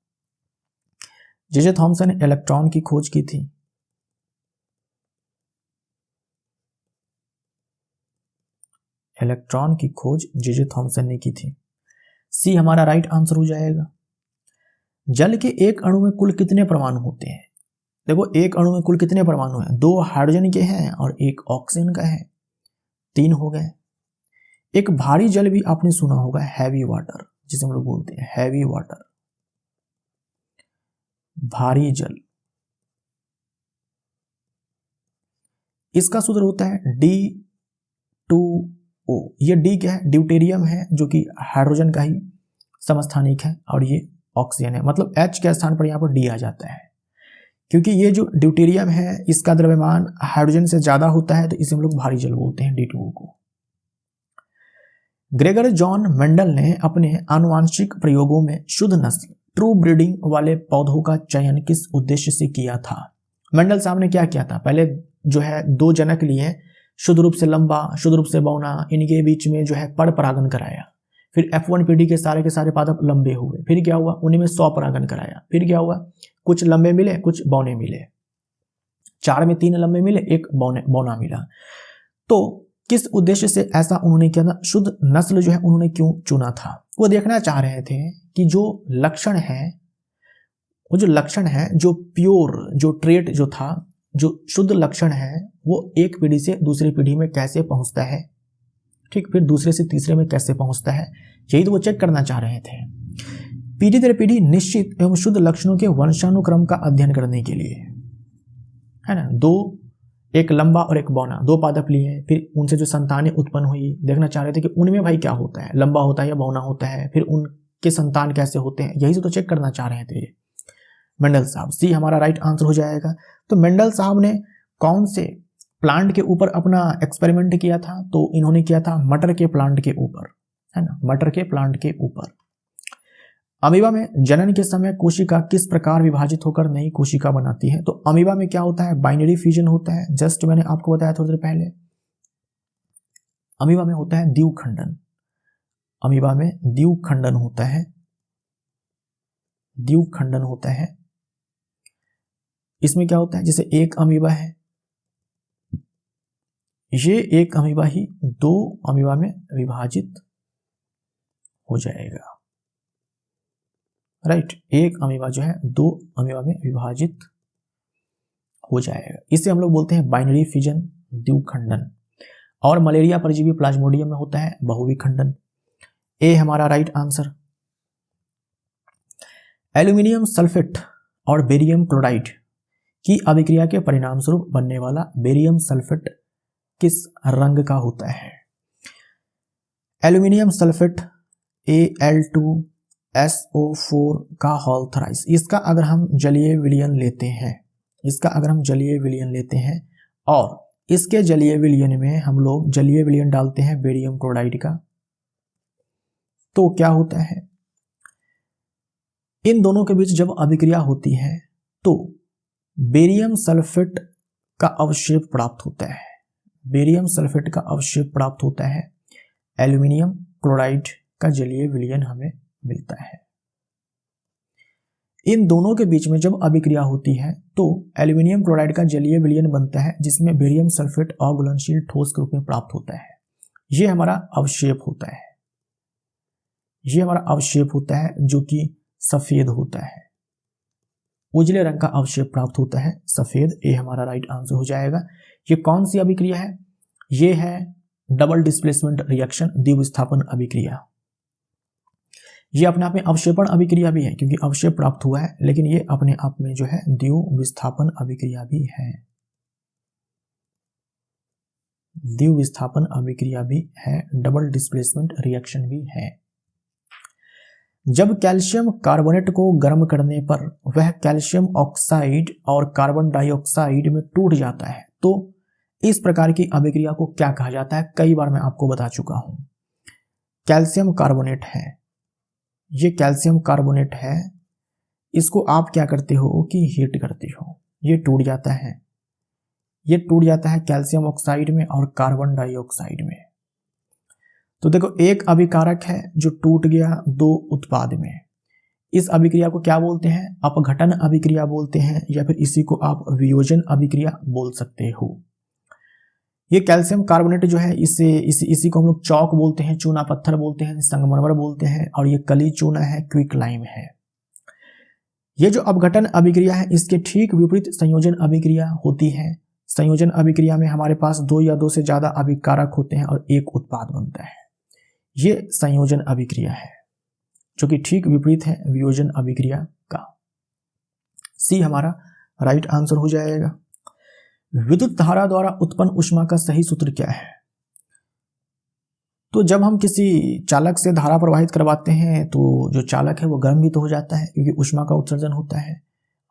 जे थॉमसन ने इलेक्ट्रॉन की खोज की थी। इलेक्ट्रॉन की खोज जे थॉमसन ने की थी। सी हमारा राइट आंसर हो जाएगा। जल के एक अणु में कुल कितने परमाणु होते हैं? देखो, एक अणु में कुल कितने परमाणु हैं? 2 हाइड्रोजन के हैं और 1 ऑक्सीजन का है, 3 हो गए। एक भारी जल भी आपने सुना होगा, हैवी वाटर, जिसे हम लोग बोलते हैं हैवी वाटर, भारी जल। इसका सूत्र होता है D2O। ये D क्या है? ड्यूटेरियम है, जो कि हाइड्रोजन का ही समस्थानिक है, और ये ऑक्सीजन है। मतलब H के स्थान पर यहाँ पर D आ जाता है, क्योंकि ये जो ड्यूटेरियम है इसका द्रव्यमान हाइड्रोजन से ज्यादा होता है, तो इसे हम लोग भारी जल बोलते हैं, D2O को। ग्रेगर जॉन मेंडल ने अपने आनुवांशिक प्रयोगों में शुद्ध नस्ल, ट्रू ब्रीडिंग वाले पौधों का चयन किस उद्देश्य से किया था? मेंडल साहब ने क्या किया था? पहले जो है दो जनक लिए, शुद्ध रूप से लंबा, शुद्ध रूप से बौना, इनके बीच में जो है पर परागण कराया। फिर F1 पीढ़ी के सारे पादप लंबे हुए। फिर क्या हुआ, उन्हीं में 100 परागण कराया। फिर क्या हुआ, कुछ लंबे मिले, कुछ बौने मिले। 4 में 3 लंबे मिले, 1 बौना मिला। तो किस उद्देश्य से ऐसा उन्होंने किया था, शुद्ध नस्ल जो है उन्होंने क्यों चुना था? वो देखना चाह रहे थे कि जो लक्षण है, वो जो लक्षण है, जो प्योर, जो ट्रेट जो था, जो शुद्ध लक्षण है, वो एक पीढ़ी से दूसरी पीढ़ी में कैसे पहुंचता है, ठीक, फिर दूसरे से तीसरे में कैसे पहुंचता है, यही तो वो चेक करना चाह रहे थे। पीढ़ी दर पीढ़ी निश्चित एवं शुद्ध लक्षणों के वंशानुक्रम का अध्ययन करने के लिए, है ना, एक लंबा और एक बौना, 2 पादप लिए, फिर उनसे जो संतानें उत्पन्न हुई, देखना चाह रहे थे कि उनमें भाई क्या होता है, लंबा होता है या बौना होता है, फिर उनके संतान कैसे होते हैं, यही से तो चेक करना चाह रहे थे मेंडल साहब। सी हमारा राइट आंसर हो जाएगा। तो मेंडल साहब ने कौन से प्लांट के ऊपर अपना एक्सपेरिमेंट किया था? तो इन्होंने किया था मटर के प्लांट के ऊपर, है ना, मटर के प्लांट के ऊपर। अमीबा में जनन के समय कोशिका किस प्रकार विभाजित होकर नई कोशिका बनाती है? तो अमीबा में क्या होता है, बाइनरी फ्यूजन होता है। जस्ट मैंने आपको बताया थोड़ी देर पहले, अमीबा में होता है द्विखंडन। अमीबा में द्विखंडन होता है, द्विखंडन होता है। इसमें क्या होता है, जैसे एक अमीबा है, ये एक अमीबा ही 2 अमीबा में विभाजित हो जाएगा, राइट। एक अमीबा जो है 2 अमीबा में विभाजित हो जाएगा। इसे हम लोग बोलते हैं बाइनरी फ्यूजन, द्विखंडन। और मलेरिया परजीवी प्लाज्मोडियम में होता है बहुविखंडन। ए हमारा राइट आंसर। एल्यूमिनियम सल्फेट और बेरियम क्लोराइड की अभिक्रिया के परिणाम स्वरूप बनने वाला बेरियम सल्फेट किस रंग का होता है? एल्यूमिनियम सल्फेट Al2SO4 का होल थ्राइस, इसका अगर हम जलीय विलयन लेते हैं, इसका अगर हम जलीय विलयन लेते हैं और इसके जलीय विलयन में हम लोग जलीय विलयन डालते हैं बेरियम क्लोराइड का, तो क्या होता है, इन दोनों के बीच जब अभिक्रिया होती है तो बेरियम सल्फेट का अवशेप प्राप्त होता है। बेरियम सल्फेट का अवशेप प्राप्त होता है, एल्यूमिनियम क्लोराइड का जलीय विलयन हमें मिलता है। इन दोनों के बीच में जब अभिक्रिया होती है तो एल्यूमिनियम क्लोराइड का जलीय विलयन बनता है, जिसमें बेरियम सल्फेट अघुलनशील ठोस के रूप में प्राप्त होता है। ये हमारा अवशेप होता है, ये हमारा अवशेप होता है जो कि सफेद होता है, उजले रंग का अवशेप प्राप्त होता है, सफेद। ए हमारा राइट आंसर हो जाएगा। ये कौन सी अभिक्रिया है? ये है डबल डिस्प्लेसमेंट रिएक्शन, द्विविस्थापन अभिक्रिया। ये अपने आप में अवक्षेपण अभिक्रिया भी है क्योंकि अवक्षेप प्राप्त हुआ है, लेकिन ये अपने आप में जो है द्विविस्थापन अभिक्रिया भी है, द्विविस्थापन अभिक्रिया भी है, डबल डिस्प्लेसमेंट रिएक्शन भी है। जब कैल्शियम कार्बोनेट को गर्म करने पर वह कैल्शियम ऑक्साइड और कार्बन डाइऑक्साइड में टूट जाता है, तो इस प्रकार की अभिक्रिया को क्या कहा जाता है? कई बार मैं आपको बता चुका हूं। कैल्शियम कार्बोनेट है, ये कैल्शियम कार्बोनेट है, इसको आप क्या करते हो कि हीट करते हो, ये टूट जाता है, ये टूट जाता है कैल्शियम ऑक्साइड में और कार्बन डाइऑक्साइड में। तो देखो, एक अभिकारक है जो टूट गया 2 उत्पाद में, इस अभिक्रिया को क्या बोलते हैं? अपघटन अभिक्रिया बोलते हैं, या फिर इसी को आप वियोजन अभिक्रिया बोल सकते हो। ये कैल्शियम कार्बोनेट जो है, इसी को हम लोग चौक बोलते हैं, चूना पत्थर बोलते हैं, संगमरमर बोलते हैं, और ये कली चूना है, क्विक लाइम है। ये जो अपघटन अभिक्रिया है, इसके ठीक विपरीत संयोजन अभिक्रिया होती है। संयोजन अभिक्रिया में हमारे पास 2 या 2 से ज्यादा अभिकारक होते हैं और एक उत्पाद बनता है, ये संयोजन अभिक्रिया है, जो कि ठीक विपरीत है वियोजन अभिक्रिया का। सी हमारा राइट आंसर हो जाएगा। विद्युत धारा द्वारा उत्पन्न ऊष्मा का सही सूत्र क्या है? तो जब हम किसी चालक से धारा प्रवाहित करवाते हैं तो जो चालक है वो गर्म भी तो हो जाता है क्योंकि ऊष्मा का उत्सर्जन होता है,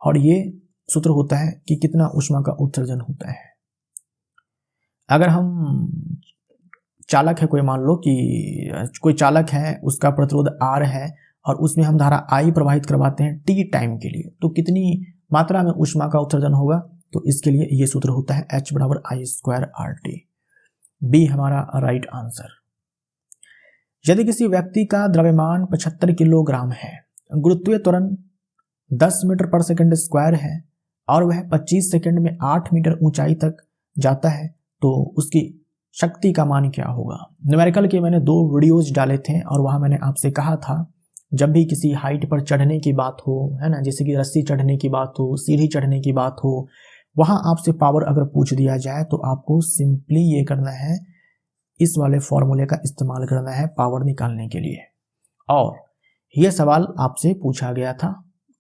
और ये सूत्र होता है कि कितना ऊष्मा का उत्सर्जन होता है। अगर हम चालक है, कोई मान लो कि कोई चालक है, उसका प्रतिरोध R है और उसमें हम धारा I प्रवाहित करवाते हैं T टाइम के लिए, तो कितनी मात्रा में ऊष्मा का उत्सर्जन होगा? तो इसके लिए ये सूत्र होता है H बराबर I²RT। बी हमारा राइट आंसर। यदि किसी व्यक्ति का द्रव्यमान 75 किलोग्राम है, गुरुत्वीय त्वरण 10 मीटर पर सेकंड स्क्वायर है और वह 25 सेकंड में 8 मीटर ऊंचाई तक जाता है, तो उसकी शक्ति का मान क्या होगा। न्यूमेरिकल के मैंने 2 वीडियोज डाले थे और वहां मैंने आपसे कहा था जब भी किसी हाइट पर चढ़ने की बात हो, है ना, जैसे कि रस्सी चढ़ने की बात हो, सीढ़ी चढ़ने की बात हो, वहां आपसे पावर अगर पूछ दिया जाए तो आपको सिंपली ये करना है, इस वाले फॉर्मूले का इस्तेमाल करना है पावर निकालने के लिए। और यह सवाल आपसे पूछा गया था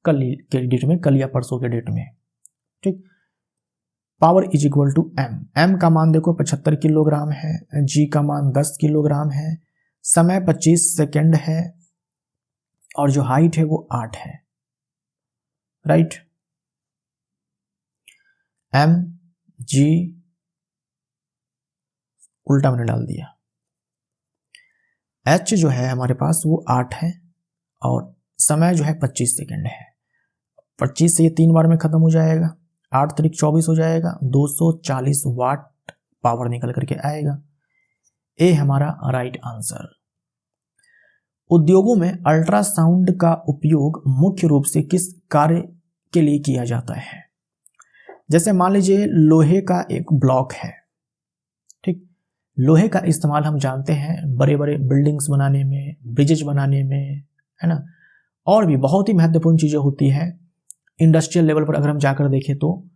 कल के डेट में, कल या परसों के डेट में, ठीक। Power is equal to M. M का मान देखो 75 किलोग्राम है, जी का मान 10 किलोग्राम है, समय 25 सेकेंड है और जो हाइट है वो 8 है, राइट। एम जी उल्टा मैंने डाल दिया। एच जो है हमारे पास वो 8 है और समय जो है 25 सेकेंड है। 25 से ये 3 बार में खत्म हो जाएगा, 8 त्रिक 24 हो जाएगा, 240 वाट पावर निकल करके आएगा। ए हमारा राइट आंसर। उद्योगों में अल्ट्रासाउंड का उपयोग मुख्य रूप से किस कार्य के लिए किया जाता है। जैसे मान लीजिए लोहे का एक ब्लॉक है, ठीक। लोहे का इस्तेमाल हम जानते हैं बड़े बड़े बिल्डिंग्स बनाने में, ब्रिजेज बनाने में, है ना, और भी बहुत ही महत्वपूर्ण चीजें होती है इंडस्ट्रियल लेवल पर अगर हम जाकर देखें तो,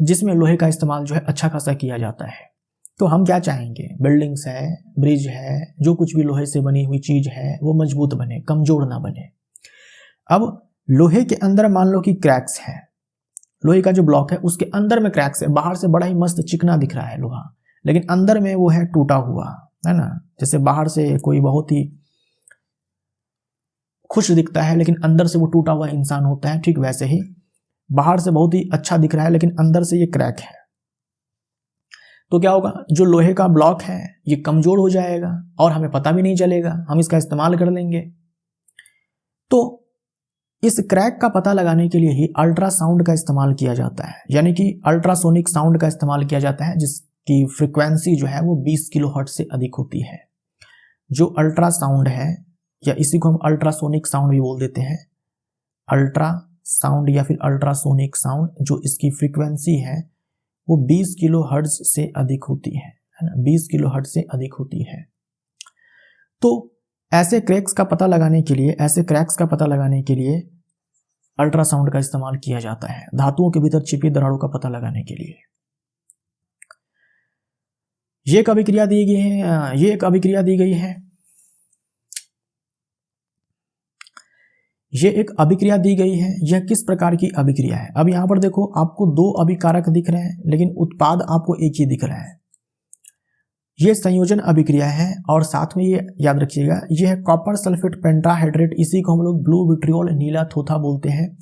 जिसमें लोहे का इस्तेमाल जो है अच्छा खासा किया जाता है। तो हम क्या चाहेंगे, बिल्डिंग्स है, ब्रिज है, जो कुछ भी लोहे से बनी हुई चीज है वो मजबूत बने, कमजोर ना बने। अब लोहे के अंदर मान लो कि क्रैक्स है, लोहे का जो ब्लॉक है उसके अंदर में क्रैक्स है, बाहर से बड़ा ही मस्त चिकना दिख रहा है लोहा, लेकिन अंदर में वो है टूटा हुआ, है ना। जैसे बाहर से कोई बहुत ही खुश दिखता है लेकिन अंदर से वो टूटा हुआ इंसान होता है, ठीक वैसे ही बाहर से बहुत ही अच्छा दिख रहा है लेकिन अंदर से ये क्रैक है। तो क्या होगा, जो लोहे का ब्लॉक है ये कमजोर हो जाएगा और हमें पता भी नहीं चलेगा, हम इसका इस्तेमाल कर लेंगे। तो इस क्रैक का पता लगाने के लिए ही अल्ट्रासाउंड का इस्तेमाल किया जाता है, यानी कि अल्ट्रासोनिक साउंड का इस्तेमाल किया जाता है, जिसकी फ्रीक्वेंसी जो है वो 20 किलोहर्ट्ज से अधिक होती है। जो अल्ट्रासाउंड है, या इसी को हम अल्ट्रासोनिक साउंड भी बोल देते हैं, अल्ट्रा साउंड या फिर अल्ट्रासोनिक साउंड, जो इसकी फ्रीक्वेंसी है वो 20 किलोहर्ट्ज से अधिक होती है ना, 20 किलोहर्ट्ज से अधिक होती है। तो ऐसे क्रैक्स का पता लगाने के लिए अल्ट्रासाउंड का इस्तेमाल किया जाता है, धातुओं के भीतर छिपी दरारों का पता लगाने के लिए। ये एक अभिक्रिया दी गई है, ये एक अभिक्रिया दी गई है। यह किस प्रकार की अभिक्रिया है। अब यहां पर देखो आपको 2 अभिकारक दिख रहे हैं लेकिन उत्पाद आपको एक ही दिख रहा है। यह संयोजन अभिक्रिया है और साथ में ये याद रखिएगा, यह है कॉपर सल्फेट पेंटाहाइड्रेट, इसी को हम लोग ब्लू विट्रियोल, नीला थोथा बोलते हैं,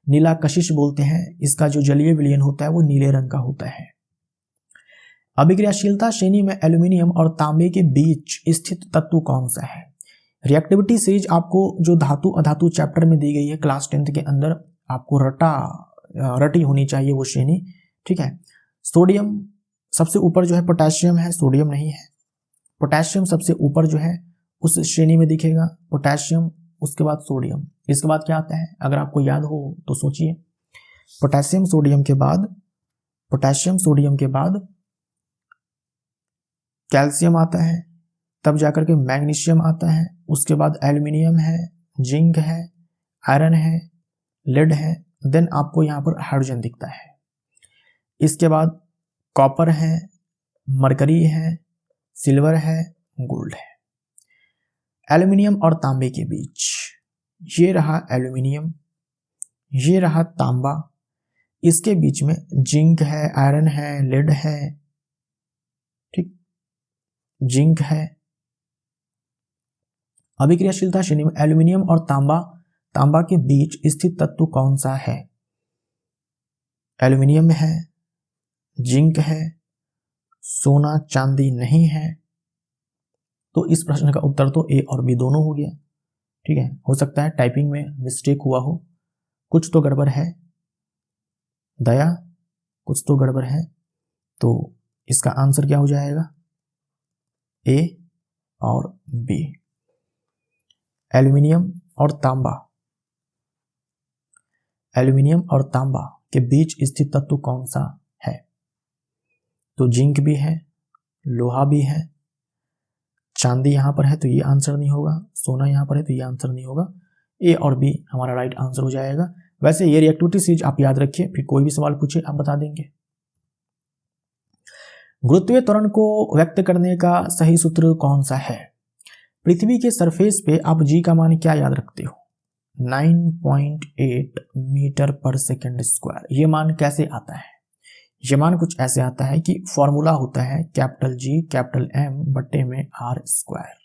नीला कशिश बोलते हैं। इसका जो जलीय विलयन होता है वो नीले रंग का होता है। अभिक्रियाशीलता श्रेणी में एल्यूमिनियम और तांबे के बीच स्थित तत्व कौन सा है। रिएक्टिविटी सीरीज आपको जो धातु अधातु चैप्टर में दी गई है क्लास 10th के अंदर, आपको रटी होनी चाहिए वो श्रेणी, ठीक है। सोडियम सबसे ऊपर जो है, पोटेशियम है, सोडियम नहीं है। पोटेशियम सबसे ऊपर जो है उस श्रेणी में दिखेगा, पोटेशियम, उसके बाद सोडियम, इसके बाद क्या आता है अगर आपको याद हो तो सोचिए। पोटेशियम सोडियम के बाद कैल्शियम आता है, तब जाकर के मैग्नीशियम आता है, उसके बाद एल्यूमिनियम है, जिंक है, आयरन है, लेड है, देन आपको यहाँ पर हाइड्रोजन दिखता है। इसके बाद कॉपर है, मरकरी है, सिल्वर है, गोल्ड है। एल्यूमिनियम और तांबे के बीच ये रहा एल्यूमिनियम, ये रहा तांबा, इसके बीच में जिंक है, आयरन है, लेड है, ठीक, जिंक है। अभिक्रियाशीलता श्रेणी में एल्यूमिनियम और तांबा के बीच स्थित तत्व कौन सा है। एल्यूमिनियम है, जिंक है, सोना चांदी नहीं है। तो इस प्रश्न का उत्तर तो ए और बी दोनों हो गया, ठीक है। हो सकता है टाइपिंग में मिस्टेक हुआ हो, कुछ तो गड़बड़ है। दया कुछ तो गड़बड़ है। तो इसका आंसर क्या हो जाएगा? ए और बी। एल्यूमिनियम और तांबा, एल्यूमिनियम और तांबा के बीच स्थित तत्व कौन सा है? तो जिंक भी है, लोहा भी है, चांदी यहां पर है तो ये आंसर नहीं होगा, सोना यहां पर है तो ये आंसर नहीं होगा। ए और बी हमारा राइट आंसर हो जाएगा। वैसे ये रिएक्टिविटी सीरीज आप याद रखिए, फिर कोई भी सवाल पूछे आप बता देंगे। गुरुत्वीय त्वरण को व्यक्त करने का सही सूत्र कौन सा है? पृथ्वी के सरफेस पे आप जी का मान क्या याद रखते हो? 9.8 मीटर पर सेकेंड स्क्वायर। ये मान कैसे आता है? ये मान कुछ ऐसे आता है कि फॉर्मूला होता है कैपिटल जी कैपिटल एम बट्टे में आर स्क्वायर,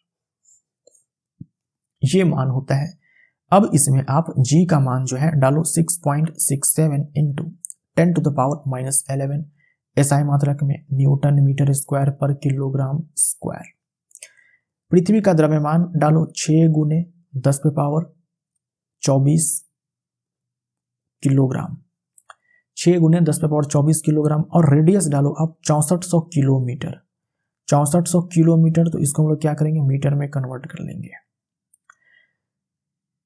ये मान होता है। अब इसमें आप जी का मान जो है डालो 6.67 into 10 to the power minus 11 SI मात्रक में newton metre square per kilogram square. पृथ्वी का द्रव्यमान डालो 6 गुने 10 पे पावर 24 किलोग्राम, 6 गुने 10 पे पावर 24 किलोग्राम, और रेडियस डालो आप 6400 किलोमीटर। 6400 किलोमीटर, तो इसको हम लोग क्या करेंगे? मीटर में कन्वर्ट कर लेंगे।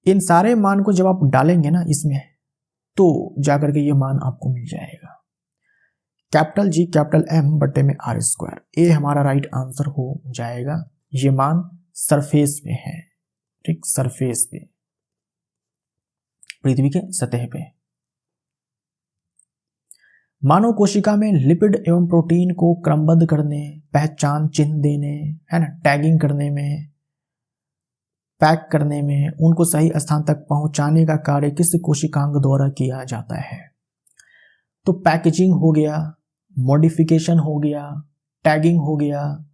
इन सारे मान को जब आप डालेंगे ना इसमें, तो जाकर के ये मान आपको मिल जाएगा कैपिटल जी कैपिटल एम बट्टे में आर स्क्वायर। ए हमारा राइट आंसर हो जाएगा। ये मान सरफेस पे है, ठीक, सरफेस पे, पृथ्वी के सतह पे। मानव कोशिका में लिपिड एवं प्रोटीन को क्रमबद्ध करने, पहचान चिन्ह देने, है ना, टैगिंग करने में, पैक करने में, उनको सही स्थान तक पहुंचाने का कार्य किस कोशिकांग द्वारा किया जाता है? तो पैकेजिंग हो गया, मॉडिफिकेशन हो गया, टैगिंग हो गया,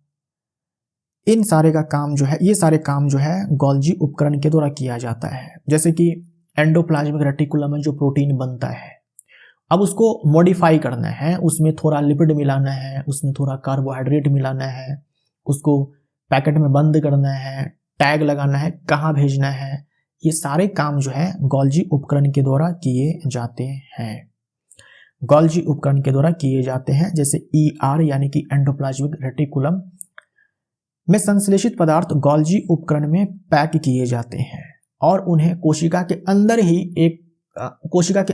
इन सारे का काम जो है, ये सारे काम जो है गोल्जी उपकरण के द्वारा किया जाता है। जैसे कि एंडोप्लाज्मिक रेटिकुलम में जो प्रोटीन बनता है, अब उसको मॉडिफाई करना है, उसमें थोड़ा लिपिड मिलाना है, उसमें थोड़ा कार्बोहाइड्रेट मिलाना है, उसको पैकेट में बंद करना है, टैग लगाना है, कहाँ भेजना है, ये सारे काम जो है गोल्जी उपकरण के द्वारा किए जाते हैं। गोल्जी उपकरण के द्वारा किए जाते हैं। जैसे ER यानी कि एंडोप्लाज्मिक रेटिकुलम में संश्लेषित पदार्थ गोल्जी उपकरण में पैक किए जाते हैं और उन्हें कोशिका के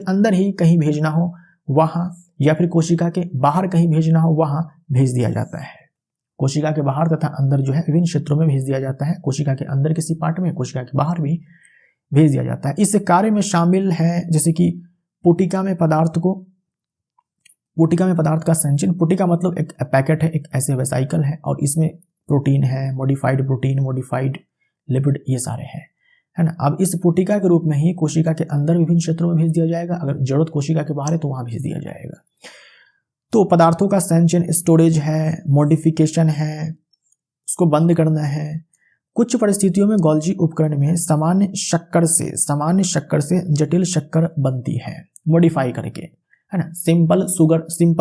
अंदर ही कहीं भेजना हो वहां, या फिर कोशिका के बाहर कहीं भेजना हो वहां भेज दिया जाता है। कोशिका के बाहर तथा अंदर जो है विभिन्न क्षेत्रों में भेज दिया जाता है। कोशिका के अंदर किसी पार्ट में, कोशिका के बाहर भी भेज दिया जाता है। इस कार्य में शामिल है जैसे कि पुटिका में पदार्थ का संचयन। पुटिका मतलब एक पैकेट है, एक ऐसे वेसाइकल है, और इसमें प्रोटीन है, मॉडिफाइड प्रोटीन, मॉडिफाइड लिपिड, ये सारे हैं, है ना। अब इस पुटिका के रूप में ही कोशिका के अंदर विभिन्न क्षेत्रों में भेज दिया जाएगा, अगर जरूरत कोशिका के बाहर है तो वहां भेज दिया जाएगा। तो पदार्थों का संचयन, स्टोरेज है, मॉडिफिकेशन है, उसको बंद करना है। कुछ परिस्थितियों में गोल्जी उपकरण में सामान्य शक्कर से जटिल शक्कर बनती है मॉडिफाई करके, है ना। सिंपल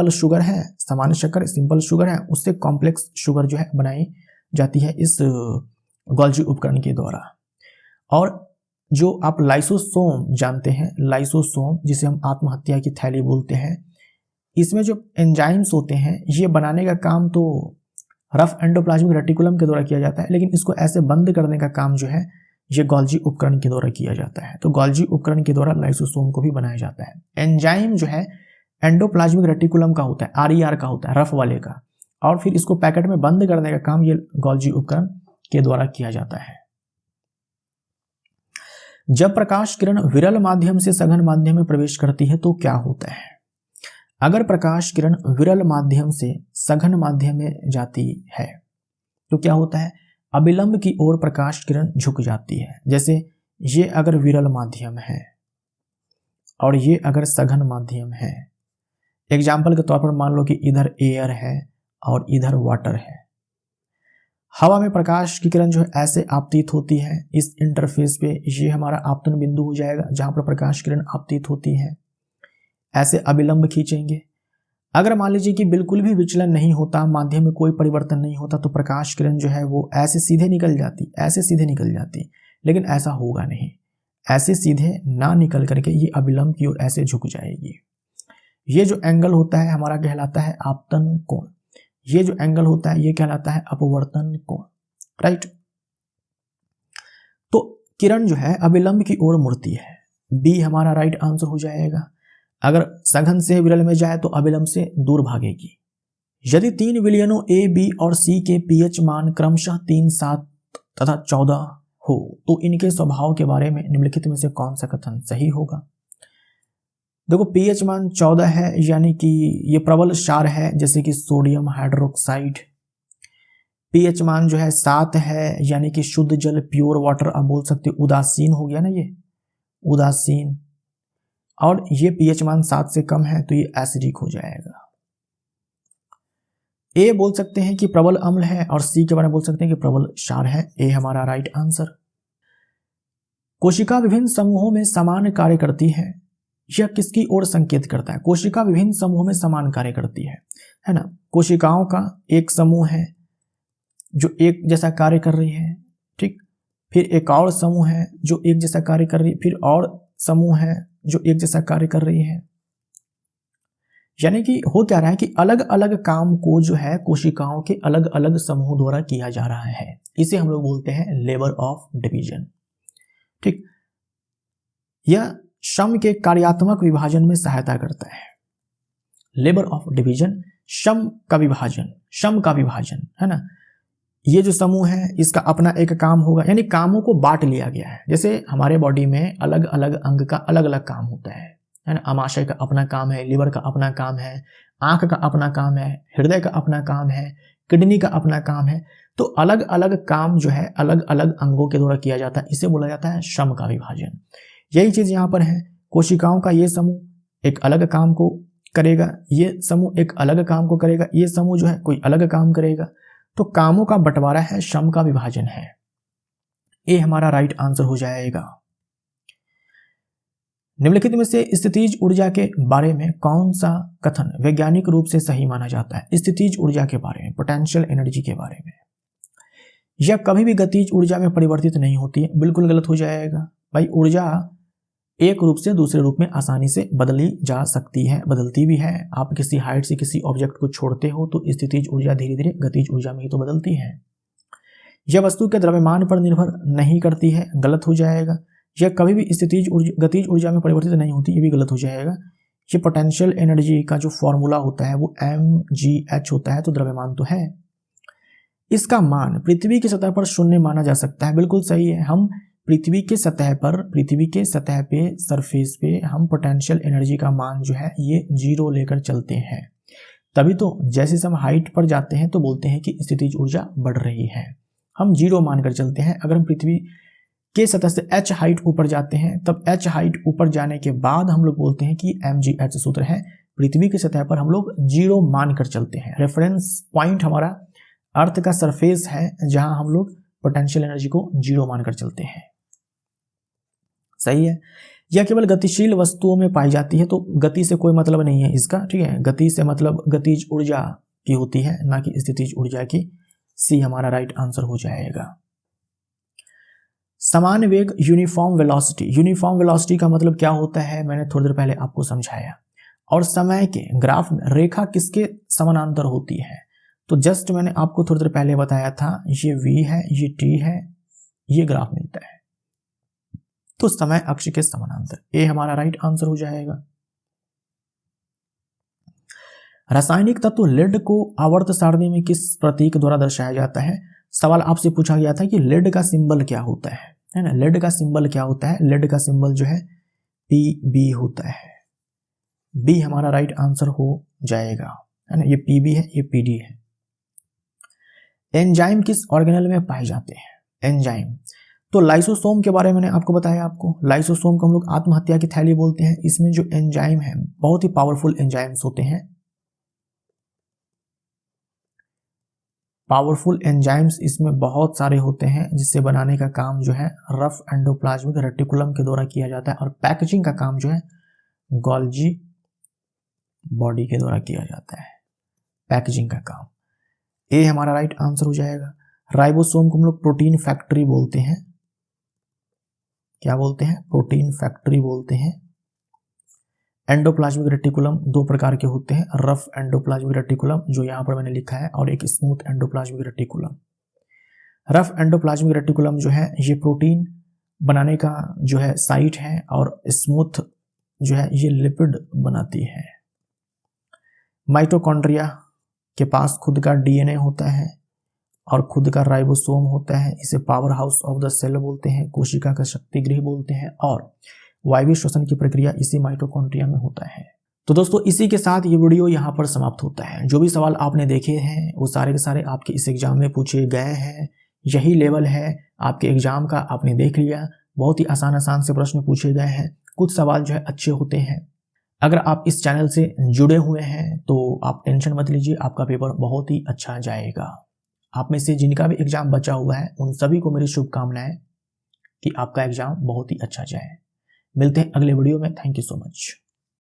शुगर है, सामान्य शक्कर सिंपल शुगर है, उससे कॉम्प्लेक्स शुगर जो है बनाई जाती है इस गोल्जी उपकरण के द्वारा। और जो आप लाइसोसोम जानते हैं, लाइसोसोम जिसे हम आत्महत्या की थैली बोलते हैं, इसमें जो एंजाइम्स होते हैं ये बनाने का काम तो रफ एंडोप्लाज्मिक रेटिकुलम के द्वारा किया जाता है, लेकिन इसको ऐसे बंद करने का काम जो है ये गोल्जी उपकरण के द्वारा किया जाता है। तो गोल्जी उपकरण के द्वारा लाइसोसोम को भी बनाया जाता है। एंजाइम जो है एंडोप्लाज्मिक रेटिकुलम का होता है, RER का होता है, रफ वाले का, और फिर इसको पैकेट में बंद करने का काम ये गोल्जी उपकरण के द्वारा किया जाता है। जब प्रकाश किरण विरल माध्यम से सघन माध्यम में प्रवेश करती है तो क्या होता है? अगर प्रकाश किरण विरल माध्यम से सघन माध्यम में जाती है तो क्या होता है? अभिलंब की ओर प्रकाश किरण झुक जाती है। जैसे ये अगर विरल माध्यम है और ये अगर सघन माध्यम है, एग्जाम्पल के तौर पर मान लो कि इधर एयर है और इधर वाटर है। हवा में प्रकाश की किरण जो है ऐसे आपतित होती है इस इंटरफेस पे, ये हमारा आपतन बिंदु हो जाएगा जहां पर प्रकाश किरण आपतित होती है। ऐसे अभिलंब खींचेंगे। अगर मान लीजिए कि बिल्कुल भी विचलन नहीं होता, माध्यम में कोई परिवर्तन नहीं होता, तो प्रकाश किरण जो है वो ऐसे सीधे निकल जाती, लेकिन ऐसा होगा नहीं। ऐसे सीधे ना निकल करके ये अभिलंब की ओर ऐसे झुक जाएगी। ये जो एंगल होता है हमारा कहलाता है आपतन कोण, ये जो एंगल होता है ये कहलाता है अपवर्तन कोण, राइट। तो किरण जो है अभिलंब की ओर मुड़ती है, बी हमारा राइट आंसर हो जाएगा। अगर सघन से विरल में जाए तो अभिलंब से दूर भागेगी। यदि 3 विलयनों ए, बी और सी के पीएच मान क्रमशः 3, 7 तथा 14 हो तो इनके स्वभाव के बारे में निम्नलिखित में से कौन सा कथन सही होगा। देखो पीएच मान 14 है यानी कि ये प्रबल क्षार है, जैसे कि सोडियम हाइड्रोक्साइड। पीएच मान जो है 7 है यानी कि शुद्ध जल, प्योर वाटर, आप बोल सकते हो उदासीन हो गया ना, ये उदासीन। और ये पीएच मान 7 से कम है तो ये एसिडिक हो जाएगा। ए बोल सकते हैं कि प्रबल अम्ल है और सी के बारे में बोल सकते हैं कि प्रबल क्षार है। ए हमारा राइट आंसर। कोशिका विभिन्न समूहों में समान कार्य करती है, यह किसकी ओर संकेत करता है। कोशिका विभिन्न समूहों में समान कार्य करती है ना। कोशिकाओं का एक समूह है जो एक जैसा कार्य कर रही है, ठीक। फिर एक और समूह है जो एक जैसा कार्य कर रही है, फिर और समूह है जो एक जैसा कार्य कर रही है। यानी कि हो क्या रहा है कि अलग अलग काम को जो है कोशिकाओं के अलग अलग समूह द्वारा किया जा रहा है। इसे हम लोग बोलते हैं लेबर ऑफ डिवीजन, ठीक। यह श्रम के कार्यात्मक विभाजन में सहायता करता है। लेबर ऑफ डिवीजन श्रम का विभाजन है ना। ये जो समूह है इसका अपना एक काम होगा, यानी कामों को बांट लिया गया है। जैसे हमारे बॉडी में अलग अलग अंग का अलग अलग काम होता है ना। अमाशय का अपना काम है, लिवर का अपना काम है, आंख का अपना काम है, हृदय का अपना काम है, किडनी का अपना काम है। तो अलग अलग काम जो है अलग अलग अंगों के द्वारा किया जाता है, इसे बोला जाता है श्रम का विभाजन। यही चीज यहाँ पर है। कोशिकाओं का ये समूह एक अलग काम को करेगा, ये समूह एक अलग काम को करेगा, ये समूह जो है कोई अलग काम करेगा। तो कामों का बंटवारा है, श्रम का विभाजन है। ए हमारा राइट आंसर हो जाएगा। निम्नलिखित में से स्थितिज ऊर्जा के बारे में कौन सा कथन वैज्ञानिक रूप से सही माना जाता है। स्थितिज ऊर्जा के बारे में, पोटेंशियल एनर्जी के बारे में, यह कभी भी गतिज ऊर्जा में परिवर्तित नहीं होती है। बिल्कुल गलत हो जाएगा भाई। ऊर्जा एक रूप से दूसरे रूप में आसानी से बदली जा सकती है, बदलती भी है। आप किसी हाइट से किसी ऑब्जेक्ट को छोड़ते हो तो स्थितिज ऊर्जा धीरे धीरे गतिज ऊर्जा में ही तो बदलती है। यह वस्तु के द्रव्यमान पर निर्भर नहीं करती है, गलत हो जाएगा। यह कभी भी गतिज ऊर्जा में परिवर्तित नहीं होती, ये भी गलत हो जाएगा। ये पोटेंशियल एनर्जी का जो फॉर्मूला होता है वो mgh होता है, तो द्रव्यमान तो है। इसका मान पृथ्वी की सतह पर 0 माना जा सकता है, बिल्कुल सही है। हम पृथ्वी के सतह पे सरफेस पे हम पोटेंशियल एनर्जी का मान जो है ये 0 लेकर चलते हैं। तभी तो जैसे हम हाइट पर जाते हैं तो बोलते हैं कि स्थितिज ऊर्जा बढ़ रही है, हम 0 मानकर चलते हैं। अगर हम पृथ्वी के सतह से h हाइट ऊपर जाते हैं तब h हाइट ऊपर जाने के बाद हम लोग बोलते हैं कि mgh सूत्र है। पृथ्वी की सतह पर हम लोग 0 मानकर चलते हैं। रेफरेंस पॉइंट हमारा अर्थ का सरफेस है जहां हम लोग पोटेंशियल एनर्जी को 0 मानकर चलते हैं, सही है। यह केवल गतिशील वस्तुओं में पाई जाती है, तो गति से कोई मतलब नहीं है इसका, ठीक है। गति से मतलब गतिज ऊर्जा की होती है, ना कि स्थितिज ऊर्जा की। सी हमारा राइट आंसर हो जाएगा। समान वेग यूनिफॉर्म वेलोसिटी। यूनिफॉर्म वेलोसिटी का मतलब क्या होता है मैंने थोड़ी देर पहले आपको समझाया। और समय के ग्राफ में रेखा किसके समानांतर होती है, तो जस्ट मैंने आपको थोड़ी देर पहले बताया था, ये v है, ये t है, ये ग्राफ मिलता है तो समय अक्ष के समानांतर। ए हमारा राइट आंसर हो जाएगा। रासायनिक तत्व लेड को आवर्त सारणी में किस प्रतीक द्वारा दर्शाया जाता है। सवाल आपसे पूछा गया था कि लेड का सिंबल क्या होता है ना। लेड का सिंबल क्या होता है, लेड का सिंबल जो है PB होता है। बी हमारा राइट आंसर हो जाएगा, है ना। ये PB है, ये PD है। एंजाइम किस ऑर्गेनल में पाए जाते हैं। एंजाइम तो लाइसोसोम के बारे में मैंने आपको बताया। आपको लाइसोसोम को हम लोग आत्महत्या की थैली बोलते हैं। इसमें जो एंजाइम है बहुत ही पावरफुल एंजाइम्स होते हैं। पावरफुल एंजाइम्स इसमें बहुत सारे होते हैं, जिससे बनाने का काम जो है रफ एंडोप्लाज्मिक रेटिकुलम के द्वारा किया जाता है और पैकेजिंग का काम जो है गोल्जी बॉडी के द्वारा किया जाता है, पैकेजिंग का काम। ए हमारा राइट आंसर हो जाएगा। राइबोसोम को हम लोग प्रोटीन फैक्ट्री बोलते हैं। क्या बोलते हैं, प्रोटीन फैक्ट्री बोलते हैं। एंडोप्लाज्मिक रेटिकुलम दो प्रकार के होते हैं, रफ एंडोप्लाज्मिक रेटिकुलम जो यहाँ पर मैंने लिखा है और एक smooth endoplasmic reticulum. Rough endoplasmic reticulum जो है ये प्रोटीन बनाने का जो है साइट है और स्मूथ जो है ये लिपिड बनाती है। माइटोकॉन्ड्रिया के पास खुद का डीएनए होता है और खुद का राइबोसोम होता है। इसे powerhouse of the cell बोलते हैं, कोशिका का शक्ति गृह बोलते हैं और वायवीय श्वसन की प्रक्रिया इसी माइटोकॉन्ड्रिया में होता है। तो दोस्तों इसी के साथ ये वीडियो यहाँ पर समाप्त होता है। जो भी सवाल आपने देखे हैं वो सारे के सारे आपके इस एग्जाम में पूछे गए हैं। यही लेवल है आपके एग्जाम का, आपने देख लिया। बहुत ही आसान से प्रश्न पूछे गए हैं। कुछ सवाल जो है अच्छे होते हैं। अगर आप इस चैनल से जुड़े हुए हैं तो आप टेंशन मत लीजिए, आपका पेपर बहुत ही अच्छा जाएगा। आप में से जिनका भी एग्जाम बचा हुआ है उन सभी को मेरी शुभकामनाएं कि आपका एग्जाम बहुत ही अच्छा जाए। मिलते हैं अगले वीडियो में। Thank you so much.